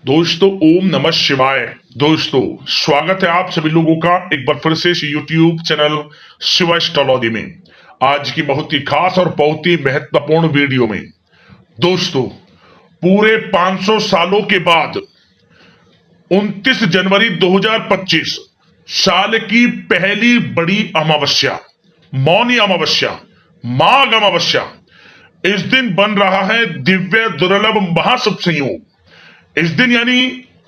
दोस्तों ओम नमः शिवाय। दोस्तों स्वागत है आप सभी लोगों का एक बार फिर से यूट्यूब चैनल शिव एस्ट्रोलॉजी में। आज की बहुत ही खास और बहुत ही महत्वपूर्ण वीडियो में दोस्तों पूरे 500 सालों के बाद 29 जनवरी 2025 साल की पहली बड़ी अमावस्या, मौनी अमावस्या, माघ अमावस्या, इस दिन बन रहा है दिव्य दुर्लभ महाशुभ संयोग। इस दिन यानी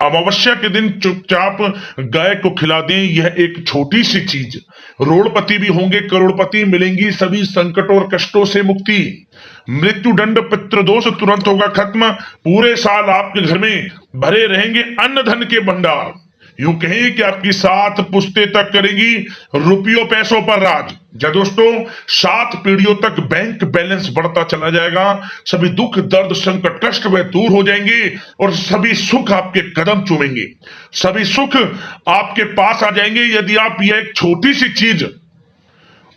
अमावस्या के दिन चुपचाप गाय को खिला दें। यह एक छोटी सी चीज, रोड़पति भी होंगे, करोड़पति मिलेंगी, सभी संकटों और कष्टों से मुक्ति, मृत्यु दंड पितृदोष तुरंत होगा खत्म। पूरे साल आपके घर में भरे रहेंगे अन्न धन के भंडार। यूं कहें कि आपकी 7 पुश्ते तक करेंगी रुपयों पैसों पर राज। या दोस्तों 7 पीढ़ियों तक बैंक बैलेंस बढ़ता चला जाएगा। सभी दुख दर्द संकट कष्ट वह दूर हो जाएंगे और सभी सुख आपके कदम चूमेंगे, सभी सुख आपके पास आ जाएंगे यदि आप यह एक छोटी सी चीज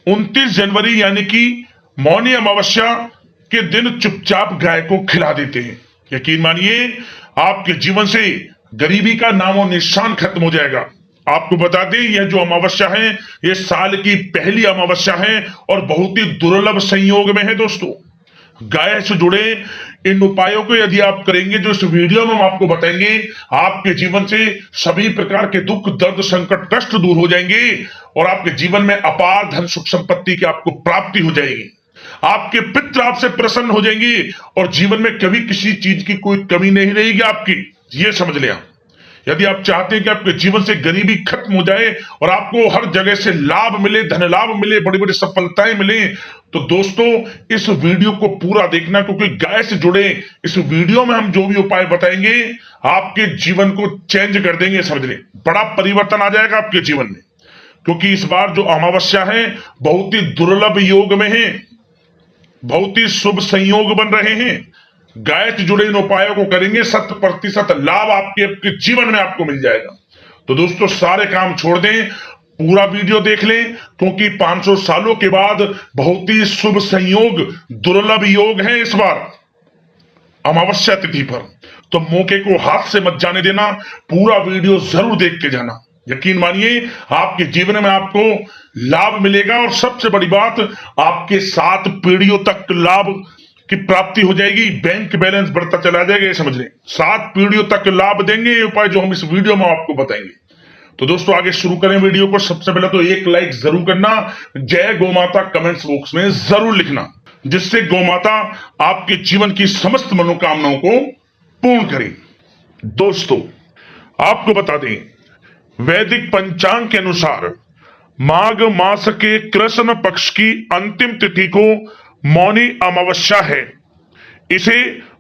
29 जनवरी यानी कि मौनी अमावस्या के दिन चुपचाप गाय को खिला देते हैं। यकीन मानिए आपके जीवन से गरीबी का नामो निशान खत्म हो जाएगा। आपको बता दें यह जो अमावस्या है यह साल की पहली अमावस्या है और बहुत ही दुर्लभ संयोग में है। दोस्तों गाय से जुड़े इन उपायों को यदि आप करेंगे जो इस वीडियो में हम आपको बताएंगे, आपके जीवन से सभी प्रकार के दुख दर्द संकट कष्ट दूर हो जाएंगे और आपके जीवन में अपार धन सुख संपत्ति की आपको प्राप्ति हो जाएगी। आपके पितृ आपसे प्रसन्न हो जाएंगे और जीवन में कभी किसी चीज की कोई कमी नहीं रहेगी आपकी। ये समझ लिया। यदि आप चाहते हैं कि आपके जीवन से गरीबी खत्म हो जाए और आपको हर जगह से लाभ मिले, धन लाभ मिले, बड़ी बड़ी सफलताएं मिले, तो दोस्तों इस वीडियो को पूरा देखना, क्योंकि गाय से जुड़े इस वीडियो में हम जो भी उपाय बताएंगे आपके जीवन को चेंज कर देंगे। समझ लें, बड़ा परिवर्तन आ जाएगा आपके जीवन में, क्योंकि इस बार जो अमावस्या है बहुत ही दुर्लभ योग में है, बहुत ही शुभ संयोग बन रहे हैं। गाय से जुड़े इन उपायों को करेंगे 100% लाभ आपके जीवन में आपको मिल जाएगा। तो दोस्तों सारे काम छोड़ दें, पूरा वीडियो देख लें, क्योंकि 500 सालों के बाद बहुत ही शुभ संयोग दुर्लभ योग है इस बार अमावस्या तिथि पर। तो मौके को हाथ से मत जाने देना, पूरा वीडियो जरूर देख के जाना। यकीन मानिए आपके जीवन में आपको लाभ मिलेगा और सबसे बड़ी बात आपके 7 पीढ़ियों तक लाभ की प्राप्ति हो जाएगी, बैंक बैलेंस बढ़ता चला जाएगा। ये समझ लें 7 पीढ़ियों तक लाभ देंगे ये उपाय जो हम इस वीडियो में आपको बताएंगे। तो दोस्तों आगे शुरू करें वीडियो को। सबसे पहले तो एक लाइक जरूर करना, जय गौ माता कमेंट्स बॉक्स में जरूर लिखना, जिससे गौ माता आपके जीवन की समस्त मनोकामनाओं को पूर्ण करे। दोस्तों आपको बता दें वैदिक पंचांग के अनुसार माघ मास के कृष्ण पक्ष की अंतिम तिथि को मौनी अमावस्या है। इसे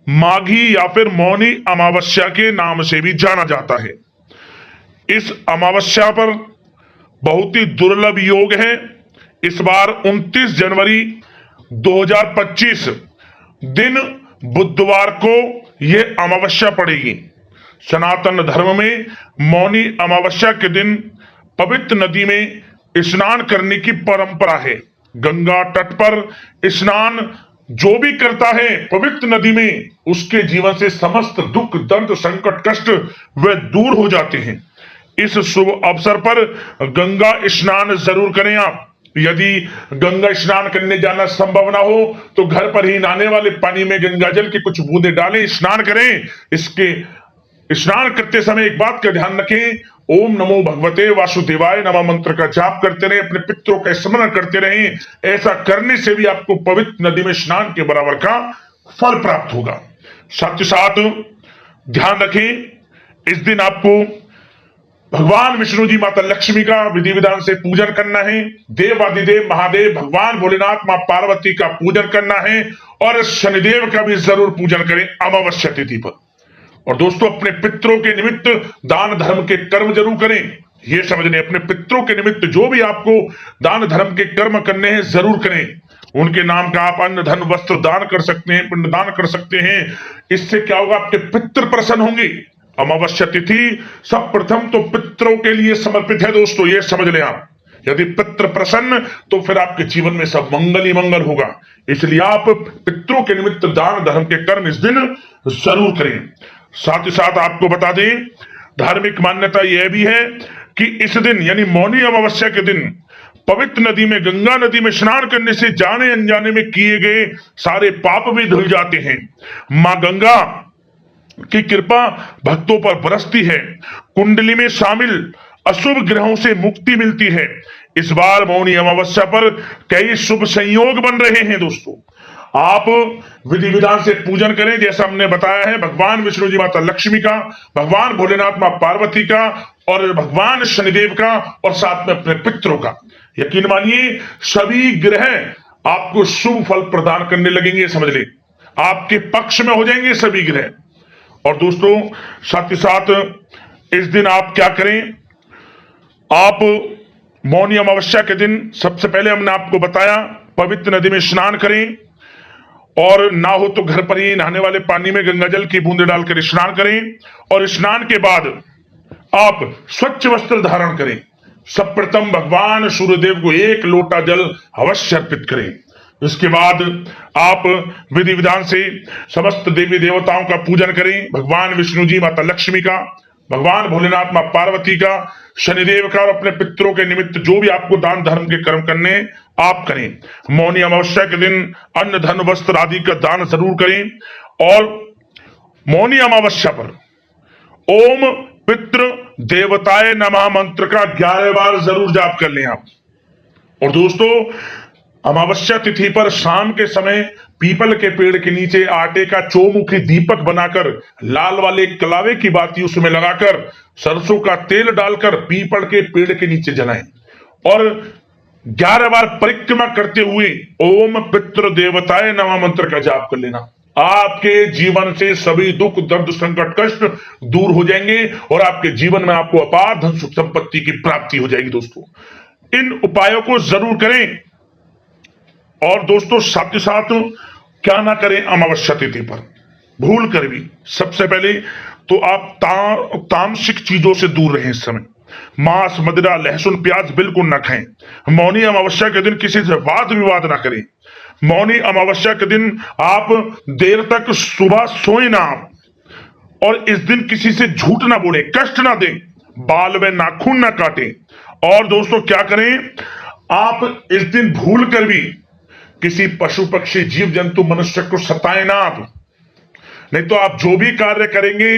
माघी या फिर मौनी अमावस्या के नाम से भी जाना जाता है। इस अमावस्या पर बहुत ही दुर्लभ योग है। इस बार 29 जनवरी 2025 दिन बुधवार को यह अमावस्या पड़ेगी। सनातन धर्म में मौनी अमावस्या के दिन पवित्र नदी में स्नान करने की परंपरा है। गंगा तट पर स्नान जो भी करता है पवित्र नदी में, उसके जीवन से समस्त दुख दर्द संकट कष्ट वे दूर हो जाते हैं। इस शुभ अवसर पर गंगा स्नान जरूर करें आप। यदि गंगा स्नान करने जाना संभव ना हो तो घर पर ही नहाने वाले पानी में गंगा जल की कुछ बूंदे डालें, स्नान करें। इसके स्नान करते समय एक बात का ध्यान रखें, ओम नमो भगवते वासुदेवाय नमः मंत्र का जाप करते रहें, अपने पितरों का स्मरण करते रहें। ऐसा करने से भी आपको पवित्र नदी में स्नान के बराबर का फल प्राप्त होगा। साथ ही साथ ध्यान रखें इस दिन आपको भगवान विष्णु जी, माता लक्ष्मी का विधि विधान से पूजन करना है। देवादिदेव महादेव भगवान भोलेनाथ मां पार्वती का पूजन करना है और शनिदेव का भी जरूर पूजन करें अमावस्या तिथि पर। और दोस्तों अपने पितरों के निमित्त दान धर्म के कर्म जरूर करें। ये समझने अपने पितरों के निमित्त जो भी आपको दान धर्म के कर्म करने हैं जरूर करें। उनके नाम का आप अन्न धन वस्त्र दान कर सकते हैं, पिंड दान कर सकते हैं। इससे क्या होगा, आपके पितृ प्रसन्न होंगे। अमावस्या तिथि सब प्रथम तो पितरों के लिए समर्पित है। दोस्तों ये समझ लें आप, यदि पितृ प्रसन्न तो फिर आपके जीवन में सब मंगल ही मंगल होगा। इसलिए आप पितरों के निमित्त दान धर्म के कर्म इस दिन जरूर करें। साथ ही साथ आपको बता दें, धार्मिक मान्यता यह भी है कि इस दिन यानी मौनी अमावस्या के दिन पवित्र नदी में, गंगा नदी में स्नान करने से जाने अनजाने में किए गए सारे पाप भी धुल जाते हैं। मां गंगा की कृपा भक्तों पर बरसती है। कुंडली में शामिल अशुभ ग्रहों से मुक्ति मिलती है। इस बार मौनी अमावस्या पर कई शुभ संयोग बन रहे हैं दोस्तों। आप विधि विधान से पूजन करें, जैसा हमने बताया है, भगवान विष्णु जी माता लक्ष्मी का, भगवान भोलेनाथ मां पार्वती का और भगवान शनिदेव का और साथ में अपने पितरों का। यकीन मानिए सभी ग्रह आपको शुभ फल प्रदान करने लगेंगे, समझ ले, आपके पक्ष में हो जाएंगे सभी ग्रह। और दोस्तों साथ ही साथ इस दिन आप क्या करें, आप मौनी अमावस्या के दिन सबसे पहले हमने आपको बताया पवित्र नदी में स्नान करें, और ना हो तो घर पर ही नहाने वाले पानी में गंगा जल की बूंदे डालकर स्नान करें। और स्नान के बाद आप स्वच्छ वस्त्र धारण करें। सब प्रथम भगवान सूर्यदेव को 1 लोटा जल अवश्य अर्पित करें। इसके बाद आप विधि विधान से समस्त देवी देवताओं का पूजन करें, भगवान विष्णु जी माता लक्ष्मी का, भगवान भोलेनाथ मां पार्वती का, शनिदेव का और अपने पितरों के निमित्त जो भी आपको दान धर्म के कर्म करने आप करें। मौनी अमावस्या के दिन अन्न धन वस्त्र आदि का दान जरूर करें। और मौनी अमावस्या पर ओम पितृ देवताय नमः मंत्र का 11 बार जरूर जाप कर लें आप। और दोस्तों अमावस्या तिथि पर शाम के समय पीपल के पेड़ के नीचे आटे का चौमुखी दीपक बनाकर लाल वाले कलावे की बाती उसमें लगाकर सरसों का तेल डालकर पीपल के पेड़ के नीचे जलाएं और 11 बार परिक्रमा करते हुए ओम पितृ देवताय नमः मंत्र का जाप कर लेना। आपके जीवन से सभी दुख दर्द संकट कष्ट दूर हो जाएंगे और आपके जीवन में आपको अपार धन सुख संपत्ति की प्राप्ति हो जाएगी। दोस्तों इन उपायों को जरूर करें। और दोस्तों साथ ही साथ क्या ना करें अमावस्या तिथि पर भूल कर भी, सबसे पहले तो आप तामसिक चीजों से दूर रहें। इस समय मांस मदिरा लहसुन प्याज बिल्कुल ना खाएं। मौनी अमावस्या के दिन किसी से वाद विवाद ना करें। मौनी अमावस्या के दिन आप देर तक सुबह सोए ना आप, और इस दिन किसी से झूठ ना बोले, कष्ट ना दें, बाल में नाखून ना काटें। और दोस्तों क्या करें, आप इस दिन भूल कर भी किसी पशु पक्षी जीव जंतु मनुष्य को सताएं ना आप, नहीं तो आप जो भी कार्य करेंगे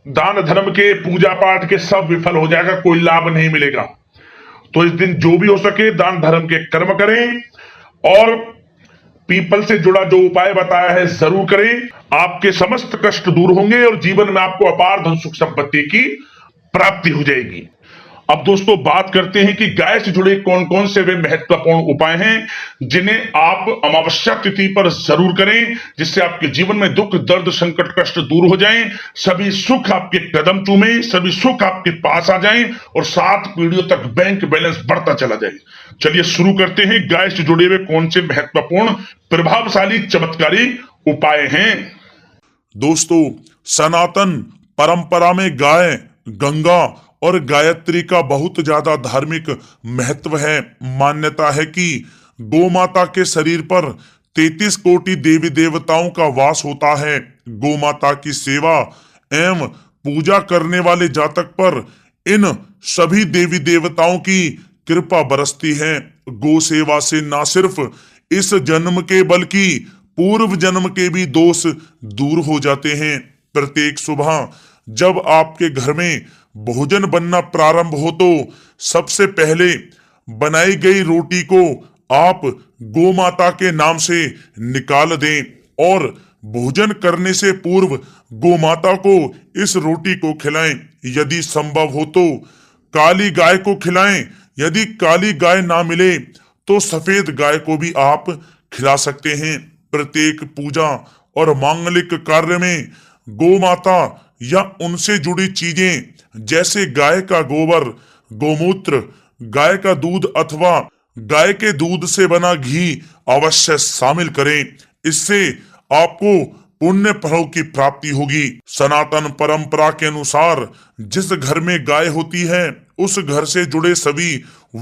दान धर्म के पूजा पाठ के सब विफल हो जाएगा, कोई लाभ नहीं मिलेगा। तो इस दिन जो भी हो सके दान धर्म के कर्म करें और पीपल से जुड़ा जो उपाय बताया है जरूर करें। आपके समस्त कष्ट दूर होंगे और जीवन में आपको अपार धन सुख संपत्ति की प्राप्ति हो जाएगी। अब दोस्तों बात करते हैं कि गाय से जुड़े कौन कौन से वे महत्वपूर्ण उपाय हैं जिन्हें आप अमावस्या तिथि पर जरूर करें, जिससे आपके जीवन में दुख दर्द संकट कष्ट दूर हो जाएं, सभी सुख आपके कदम चूमें, सभी सुख आपके पास आ जाएं और 7 पीढ़ियों तक बैंक बैलेंस बढ़ता चला जाए। चलिए शुरू करते हैं गाय से जुड़े हुए कौन से महत्वपूर्ण प्रभावशाली चमत्कारी उपाय हैं। दोस्तों सनातन परंपरा में गाय, गंगा और गायत्री का बहुत ज्यादा धार्मिक महत्व है। मान्यता है कि गौ माता के शरीर पर 33 कोटि देवी देवताओं का वास होता है। गौ माता की सेवा एवं पूजा करने वाले जातक पर इन सभी देवी देवताओं की कृपा बरसती है। गौ सेवा से न सिर्फ इस जन्म के बल्कि पूर्व जन्म के भी दोष दूर हो जाते हैं। प्रत्येक सुबह जब आपके घर में भोजन बनना प्रारंभ हो तो सबसे पहले बनाई गई रोटी को आप गौ माता के नाम से निकाल दें और भोजन करने से पूर्व गौ माता को इस रोटी को खिलाएं। यदि संभव हो तो काली गाय को खिलाएं। यदि काली गाय ना मिले तो सफेद गाय को भी आप खिला सकते हैं। प्रत्येक पूजा और मांगलिक कार्य में गौ माता या उनसे जुड़ी चीजें जैसे गाय का गोबर, गोमूत्र, गाय का दूध अथवा गाय के दूध से बना घी अवश्य शामिल करें। इससे आपको पुण्य फलों की प्राप्ति होगी। सनातन परंपरा के अनुसार जिस घर में गाय होती है उस घर से जुड़े सभी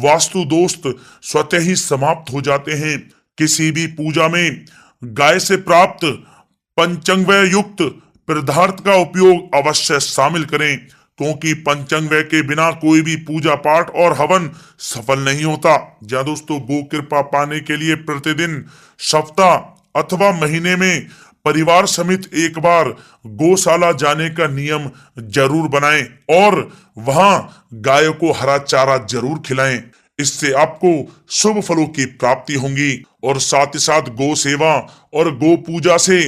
वास्तु दोष स्वतः ही समाप्त हो जाते हैं। किसी भी पूजा में गाय से प्राप्त पंचांगमय युक्त पदार्थ का उपयोग अवश्य शामिल करें, क्योंकि पंचांग के बिना कोई भी पूजा पाठ और हवन सफल नहीं होता। या दोस्तों, गो कृपा पाने के लिए प्रतिदिन, सप्ताह अथवा महीने में परिवार समेत एक बार गौशाला जाने का नियम जरूर बनाएं और वहां गायों को हरा चारा जरूर खिलाएं। इससे आपको शुभ फलों की प्राप्ति होगी और साथ ही साथ गौ सेवा और गो पूजा से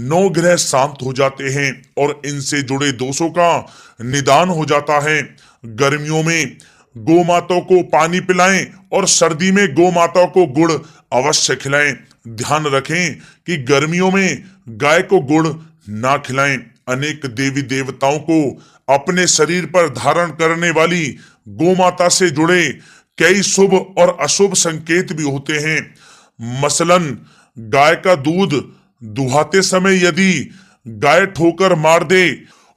9 ग्रह शांत हो जाते हैं और इनसे जुड़े दोषों का निदान हो जाता है। गर्मियों में गौ माता को पानी पिलाएं और सर्दी में गौ माता को गुड़ अवश्य खिलाएं। ध्यान रखें कि गर्मियों में गाय को गुड़ ना खिलाएं। अनेक देवी देवताओं को अपने शरीर पर धारण करने वाली गौ माता से जुड़े कई शुभ और अशुभ संकेत भी होते हैं। मसलन, गाय का दूध दुहाते समय यदि गाय ठोकर मार दे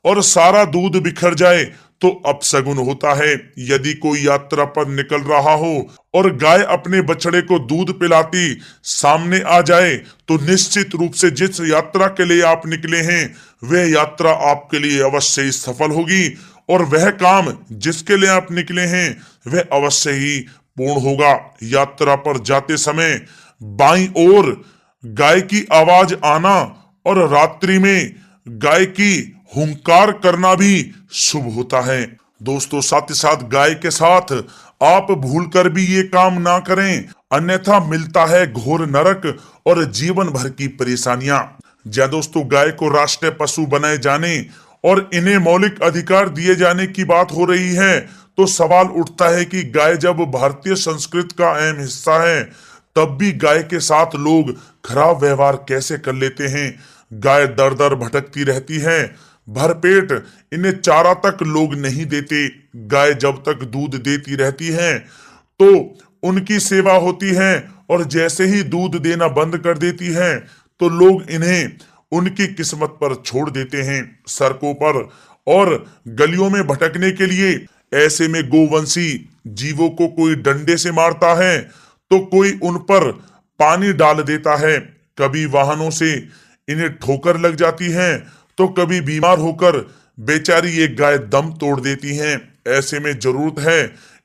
और सारा दूध बिखर जाए तो अपशगुन होता है। यदि कोई यात्रा पर निकल रहा हो और गाय अपने बछड़े को दूध पिलाती सामने आ जाए तो निश्चित रूप से जिस यात्रा के लिए आप निकले हैं वह यात्रा आपके लिए अवश्य ही सफल होगी और वह काम जिसके लिए आप निकले हैं वह अवश्य ही पूर्ण होगा। यात्रा पर जाते समय बाईं ओर गाय की आवाज आना और रात्रि में गाय की हुंकार करना भी शुभ होता है। दोस्तों, साथ ही साथ गाय के साथ आप भूलकर भी ये काम ना करें, अन्यथा मिलता है घोर नरक और जीवन भर की परेशानियां। या दोस्तों, गाय को राष्ट्रीय पशु बनाए जाने और इन्हें मौलिक अधिकार दिए जाने की बात हो रही है तो सवाल उठता है कि गाय जब भारतीय संस्कृति का अहम हिस्सा है तब भी गाय के साथ लोग खराब व्यवहार कैसे कर लेते हैं। गाय दर दर भटकती रहती है, भरपेट इन्हें चारा तक लोग नहीं देते। गाय जब तक दूध देती रहती है तो उनकी सेवा होती है और जैसे ही दूध देना बंद कर देती है तो लोग इन्हें उनकी किस्मत पर छोड़ देते हैं, सड़कों पर और गलियों में भटकने के लिए। ऐसे में गोवंशी जीवों को कोई डंडे से मारता है तो कोई उन पर पानी डाल देता है। कभी वाहनों से इन्हें ठोकर लग जाती है तो कभी बीमार होकर बेचारी एक गाय दम तोड़ देती है। ऐसे में जरूरत है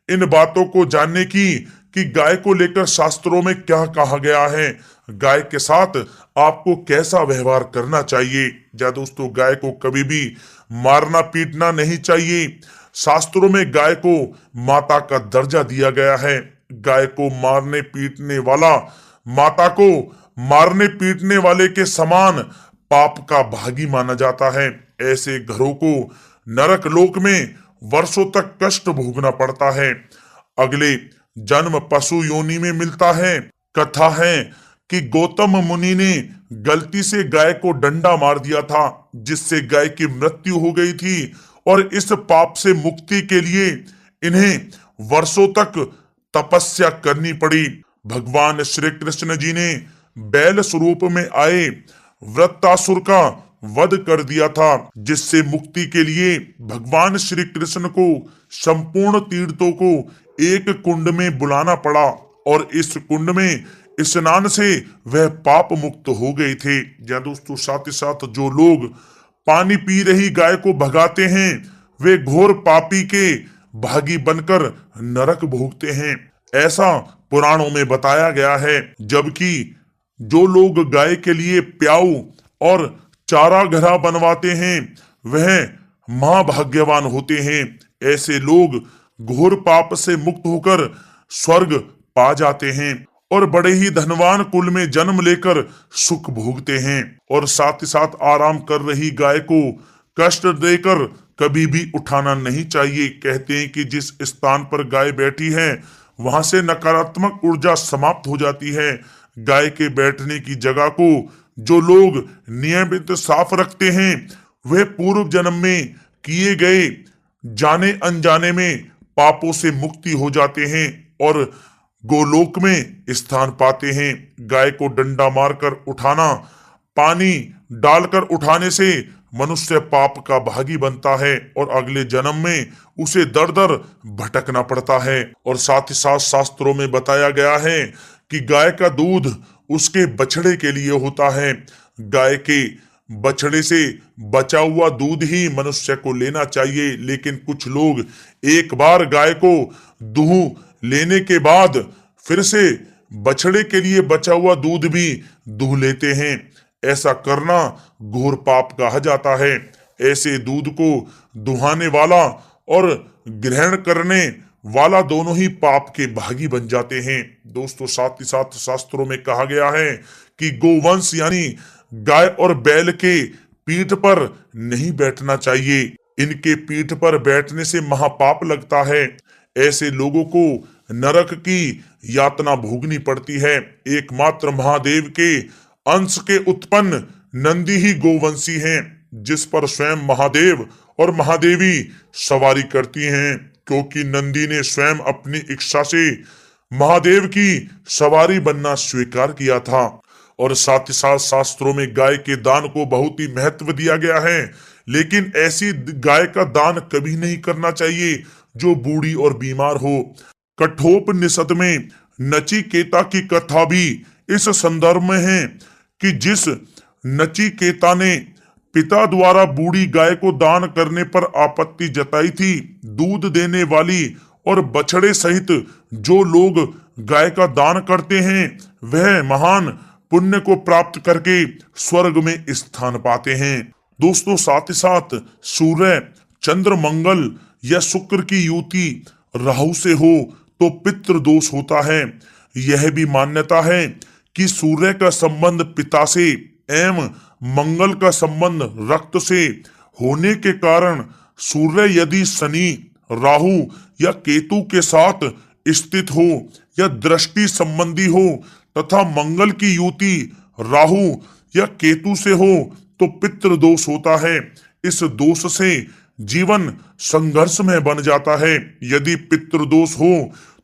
इन बातों को जानने की कि गाय को लेकर शास्त्रों में क्या कहा गया है, गाय के साथ आपको कैसा व्यवहार करना चाहिए। या दोस्तों, गाय को कभी भी मारना पीटना नहीं चाहिए। शास्त्रों में गाय को माता का दर्जा दिया गया है। गाय को मारने पीटने वाला माता को मारने पीटने वाले के समान पाप का भागी माना जाता है। ऐसे घरों को नरक लोक में वर्षों तक कष्ट भोगना पड़ता है। अगले जन्म पशु योनि में मिलता है। कथा है कि गौतम मुनि ने गलती से गाय को डंडा मार दिया था जिससे गाय की मृत्यु हो गई थी और इस पाप से मुक्ति के लिए इन्हें वर्षों तक तपस्या करनी पड़ी। भगवान श्री कृष्ण जी ने बैल स्वरूप में आए वृत्तासुर का वध कर दिया था, जिससे मुक्ति के लिए भगवान श्री कृष्ण को संपूर्ण तीर्थों को एक कुंड में बुलाना पड़ा और इस कुंड में स्नान से वह पाप मुक्त हो गए थे। या दोस्तों, साथ ही साथ जो लोग पानी पी रही गाय को भगाते हैं वे घोर पापी के भागी बनकर नरक भोगते हैं, ऐसा पुराणों में बताया गया है। जबकि जो लोग गाय के लिए प्याऊ और चारा घरा बनवाते हैं वह महाभाग्यवान होते हैं। ऐसे लोग घोर पाप से मुक्त होकर स्वर्ग पा जाते हैं और बड़े ही धनवान कुल में जन्म लेकर सुख भोगते हैं। और साथ ही साथ आराम कर रही गाय को कष्ट देकर कभी भी उठाना नहीं चाहिए। कहते हैं कि जिस स्थान पर गाय बैठी है वहां से नकारात्मक ऊर्जा समाप्त हो जाती है। गाय के बैठने की जगह को जो लोग नियमित साफ रखते हैं वे पूर्व जन्म में किए गए जाने अनजाने में पापों से मुक्ति हो जाते हैं और गोलोक में स्थान पाते हैं। गाय को डंडा मारकर उठाना, पानी डालकर उठाने से मनुष्य पाप का भागी बनता है और अगले जन्म में उसे दर दर भटकना पड़ता है। और साथ ही साथ शास्त्रों में बताया गया है कि गाय का दूध उसके बछड़े के लिए होता है। गाय के बछड़े से बचा हुआ दूध ही मनुष्य को लेना चाहिए, लेकिन कुछ लोग एक बार गाय को दूह लेने के बाद फिर से बछड़े के लिए बचा हुआ दूध भी दूह लेते हैं। ऐसा करना घोर पाप कहा जाता है। ऐसे दूध को दुहाने वाला और ग्रहण करने वाला दोनों ही पाप के भागी बन जाते हैं। दोस्तों, साथ ही साथ शास्त्रों में कहा गया है कि गोवंश यानी गाय और बैल के पीठ पर नहीं बैठना चाहिए। इनके पीठ पर बैठने से महापाप लगता है। ऐसे लोगों को नरक की यातना भोगनी पड़ती है। एकमात्र महादेव के अंश के उत्पन्न नंदी ही गोवंशी हैं, जिस पर स्वयं महादेव और महादेवी सवारी करती हैं, क्योंकि नंदी ने स्वयं अपनी इच्छा से महादेव की सवारी बनना स्वीकार किया था। और साथ ही साथ शास्त्रों में गाय के दान को बहुत ही महत्व दिया गया है, लेकिन ऐसी गाय का दान कभी नहीं करना चाहिए जो बूढ़ी और बीमार हो। कठोपनिषद में नचिकेता की कथा भी इस संदर्भ में है कि जिस नचिकेता ने पिता द्वारा बूढ़ी गाय को दान करने पर आपत्ति जताई थी, दूध देने वाली और बछड़े सहित जो लोग गाय का दान करते हैं वह महान पुण्य को प्राप्त करके स्वर्ग में स्थान पाते हैं। दोस्तों, साथ ही साथ सूर्य, चंद्र, मंगल या शुक्र की युति राहु से हो तो पितृ दोष होता है। यह भी मान्यता है कि सूर्य का संबंध पिता से एवं मंगल का संबंध रक्त से होने के कारण सूर्य यदि शनि, राहु या केतु के साथ स्थित हो या दृष्टि संबंधी हो तथा मंगल की युति राहु या केतु से हो तो पितृ दोष होता है। इस दोष से जीवन संघर्ष में बन जाता है। यदि पितृ दोष हो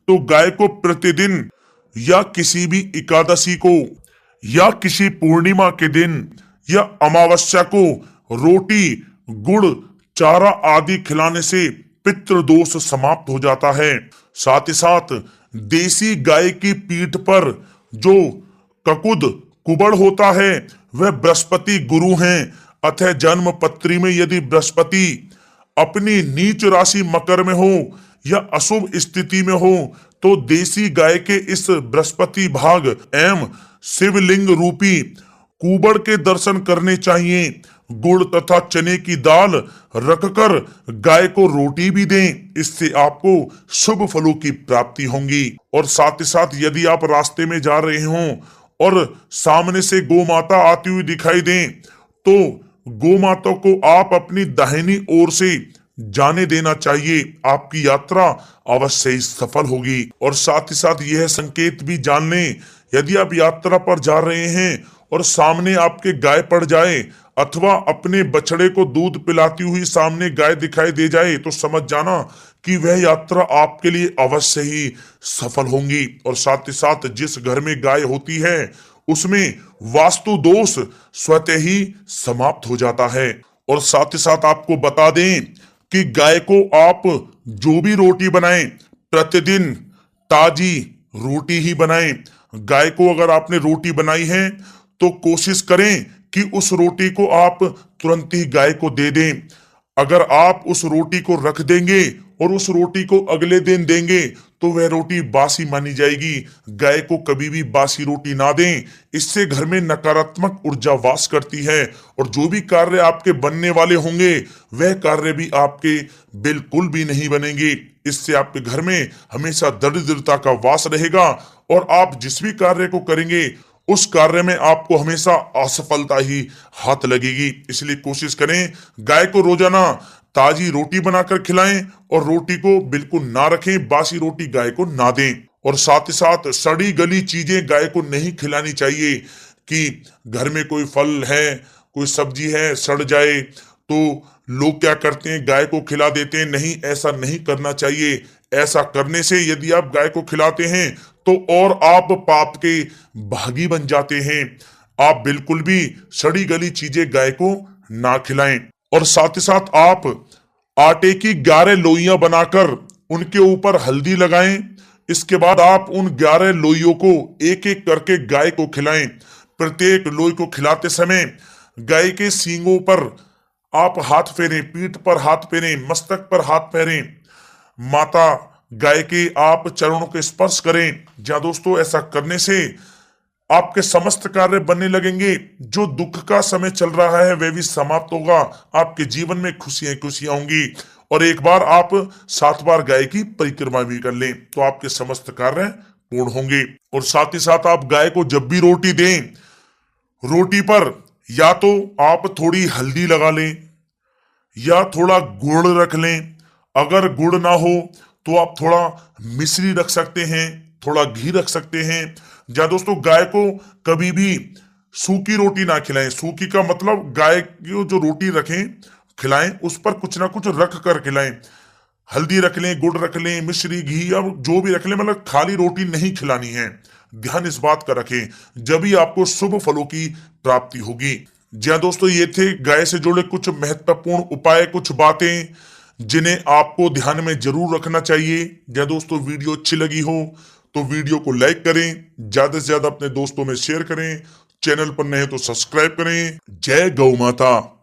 तो गाय को प्रतिदिन या किसी भी एकादशी को या किसी पूर्णिमा के दिन या अमावस्या को रोटी, गुड़, चारा आदि खिलाने से पितृदोष समाप्त हो जाता है। साथ ही साथ देसी गाय की पीठ पर जो ककुद कुबड़ होता है वह बृहस्पति गुरु हैं। अतः जन्म पत्री में यदि बृहस्पति अपनी नीच राशि मकर में हो या अशुभ स्थिति में हो तो देसी गाय के इस बृहस्पति भाग एवं शिवलिंग रूपी कुबड़ के दर्शन करने चाहिए। गुड़ तथा चने की दाल रखकर गाय को रोटी भी दें, इससे आपको शुभ फलों की प्राप्ति होगी। और साथ ही साथ यदि आप रास्ते में जा रहे हों और सामने से गौ माता आती हुई दिखाई दें तो गौ माता को आप अपनी दाहिनी ओर से जाने देना चाहिए। आपकी यात्रा अवश्य ही सफल होगी। और साथ ही साथ यह संकेत भी जान लें, यदि आप यात्रा पर जा रहे हैं और सामने आपके गाय पड़ जाए अथवा अपने बछड़े को दूध पिलाती हुई सामने गाय दिखाई दे जाए तो समझ जाना कि वह यात्रा आपके लिए अवश्य ही सफल होगी। और साथ ही साथ जिस घर में गाय होती है उसमें वास्तु दोष स्वतः ही समाप्त हो जाता है। और साथ ही साथ आपको बता दें कि गाय को आप जो भी रोटी बनाएं प्रतिदिन ताजी रोटी ही बनाएं। गाय को अगर आपने रोटी बनाई है तो कोशिश करें कि उस रोटी को आप तुरंत ही गाय को दे दें। अगर आप उस रोटी को रख देंगे और उस रोटी को अगले दिन देंगे तो वह रोटी बासी मानी जाएगी। गाय को कभी भी बासी रोटी ना दें, इससे घर में नकारात्मक ऊर्जा वास करती है और जो भी कार्य आपके बनने वाले होंगे वह कार्य भी आपके बिल्कुल भी नहीं बनेंगे। इससे आपके घर में हमेशा दरिद्रता का वास रहेगा और आप जिस भी कार्य को करेंगे उस कार्य में आपको हमेशा असफलता ही हाथ लगेगी। इसलिए कोशिश करें गाय को रोजाना ताजी रोटी बनाकर खिलाएं और रोटी को बिल्कुल ना रखें, बासी रोटी गाय को ना दें। और साथ ही साथ सड़ी गली चीजें गाय को नहीं खिलानी चाहिए कि घर में कोई फल है, कोई सब्जी है, सड़ जाए तो लोग क्या करते हैं गाय को खिला देते हैं। नहीं, ऐसा नहीं करना चाहिए। ऐसा करने से यदि आप गाय को खिलाते हैं तो और आप पाप के भागी बन जाते हैं। आप बिल्कुल भी सड़ी गली चीजें गाय को ना खिलाएं। और साथ ही साथ आप आटे की 11 लोइयां बनाकर उनके ऊपर हल्दी लगाएं। इसके बाद आप उन 11 लोइयों को एक एक करके गाय को खिलाएं। प्रत्येक लोई को खिलाते समय गाय के सींगों पर आप हाथ फेरें, पीठ पर हाथ फेरें, मस्तक पर हाथ फेरें, माता गाय के आप चरणों के स्पर्श करें। जहां दोस्तों ऐसा करने से आपके समस्त कार्य बनने लगेंगे। जो दुख का समय चल रहा है वह भी समाप्त होगा। आपके जीवन में खुशियां खुशियां होंगी। और एक बार आप 7 बार गाय की परिक्रमा भी कर लें तो आपके समस्त कार्य पूर्ण होंगे। और साथ ही साथ आप गाय को जब भी रोटी दें, रोटी पर या तो आप थोड़ी हल्दी लगा लें या थोड़ा गुड़ रख लें। अगर गुड़ ना हो तो आप थोड़ा मिश्री रख सकते हैं, थोड़ा घी रख सकते हैं। या दोस्तों गाय को कभी भी सूखी रोटी ना खिलाएं। सूखी का मतलब गाय की जो रोटी रखें खिलाएं उस पर कुछ ना कुछ रख कर खिलाएं। हल्दी रख लें, गुड़ रख लें, मिश्री, घी या जो भी रख लें, मतलब खाली रोटी नहीं खिलानी है। ध्यान इस बात का रखें, जब ही आपको शुभ फलों की प्राप्ति होगी। जी हाँ दोस्तों, ये थे गाय से जुड़े कुछ महत्वपूर्ण उपाय, कुछ बातें जिन्हें आपको ध्यान में जरूर रखना चाहिए। जी दोस्तों, वीडियो अच्छी लगी हो तो वीडियो को लाइक करें, ज्यादा से ज्यादा अपने दोस्तों में शेयर करें, चैनल पर नए तो सब्सक्राइब करें। जय गौ माता।